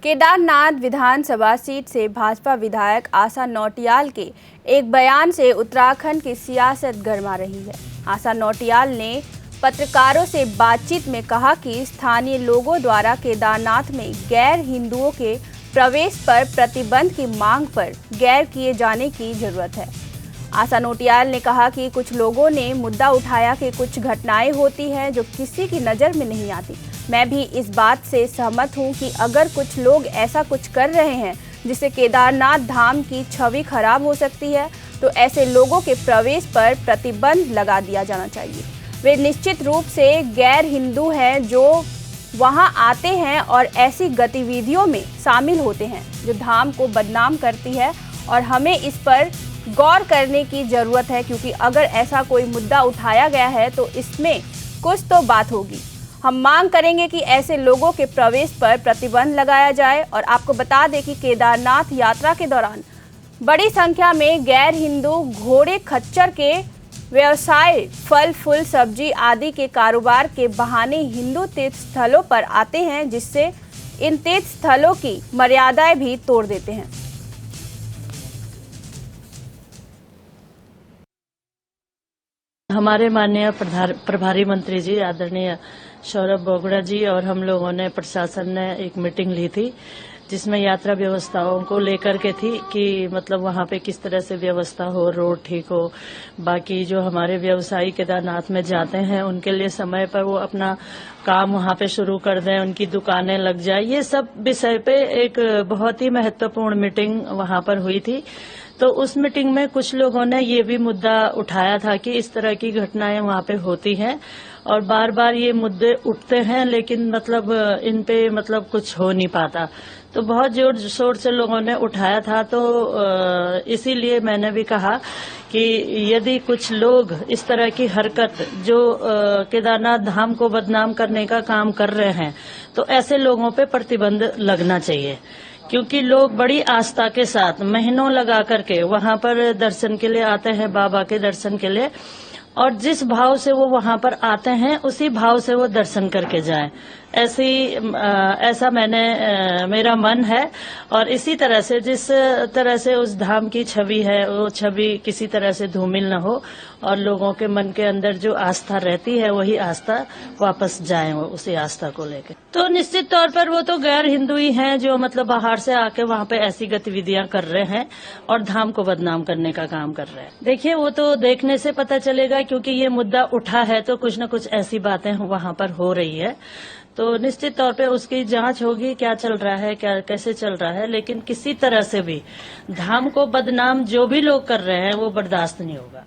केदारनाथ विधानसभा seat से भाजपा विधायक आशा नौटियाल के एक बयान से उत्तराखंड की सियासत गर्मा रही है। आशा नौटियाल ने पत्रकारों से बातचीत में कहा कि स्थानीय लोगों द्वारा केदारनाथ में गैर हिंदुओं के प्रवेश पर प्रतिबंध की मांग पर गैर किए जाने की जरूरत है। आशा नौटियाल ने कहा कि कुछ लोगों ने मुद्दा उठाया कि कुछ घटनाएं होती हैं जो किसी की नज़र में नहीं आती। मैं भी इस बात से सहमत हूं कि अगर कुछ लोग ऐसा कुछ कर रहे हैं जिससे केदारनाथ धाम की छवि खराब हो सकती है, तो ऐसे लोगों के प्रवेश पर प्रतिबंध लगा दिया जाना चाहिए। वे निश्चित रूप से गैर हिंदू हैं जो वहां आते हैं और ऐसी गतिविधियों में शामिल होते हैं जो धाम को बदनाम करती है, और हमें इस पर गौर करने की ज़रूरत है, क्योंकि अगर ऐसा कोई मुद्दा उठाया गया है तो इसमें कुछ तो बात होगी। हम मांग करेंगे कि ऐसे लोगों के प्रवेश पर प्रतिबंध लगाया जाए। और आपको बता दें कि केदारनाथ यात्रा के दौरान बड़ी संख्या में गैर हिंदू घोड़े खच्चर के व्यवसाय, फल फूल सब्जी आदि के कारोबार के बहाने हिंदू तीर्थ स्थलों पर आते हैं, जिससे इन तीर्थ स्थलों की मर्यादाएं भी तोड़ देते हैं। हमारे माननीय प्रभारी मंत्री जी आदरणीय सौरभ बोगड़ा जी और हम लोगों ने, प्रशासन ने एक मीटिंग ली थी जिसमें यात्रा व्यवस्थाओं को लेकर के थी कि मतलब वहां पे किस तरह से व्यवस्था हो, रोड ठीक हो, बाकी जो हमारे व्यवसायी केदारनाथ में जाते हैं उनके लिए समय पर वो अपना काम वहां पे शुरू कर दें, उनकी दुकानें लग जाए। ये सब विषय पे एक बहुत ही महत्वपूर्ण मीटिंग वहां पर हुई थी। तो उस मीटिंग में कुछ लोगों ने ये भी मुद्दा उठाया था कि इस तरह की घटनाएं वहां पे होती हैं और बार बार ये मुद्दे उठते हैं, लेकिन मतलब इन पे मतलब कुछ हो नहीं पाता। तो बहुत जोर शोर से लोगों ने उठाया था। तो इसीलिए मैंने भी कहा कि यदि कुछ लोग इस तरह की हरकत जो केदारनाथ धाम को बदनाम करने का काम कर रहे हैं, तो ऐसे लोगों पे प्रतिबंध लगना चाहिए, क्योंकि लोग बड़ी आस्था के साथ महीनों लगा करके वहां पर दर्शन के लिए आते हैं, बाबा के दर्शन के लिए, और जिस भाव से वो वहां पर आते हैं उसी भाव से वो दर्शन करके जाएं। ऐसा मेरा मन है। और इसी तरह से जिस तरह से उस धाम की छवि है, वो छवि किसी तरह से धूमिल न हो और लोगों के मन के अंदर जो आस्था रहती है वही आस्था वापस जाए, वो उसी आस्था को लेकर। तो निश्चित तौर पर वो तो गैर हिंदू ही हैं जो मतलब बाहर से आके वहां पे ऐसी गतिविधियां कर रहे हैं और धाम को बदनाम करने का काम कर रहे हैं। देखिए, वो तो देखने से पता चलेगा, क्योंकि ये मुद्दा उठा है तो कुछ न कुछ ऐसी बातें वहां पर हो रही है। तो निश्चित तौर पे उसकी जांच होगी, क्या चल रहा है, क्या कैसे चल रहा है, लेकिन किसी तरह से भी धाम को बदनाम जो भी लोग कर रहे हैं वो बर्दाश्त नहीं होगा।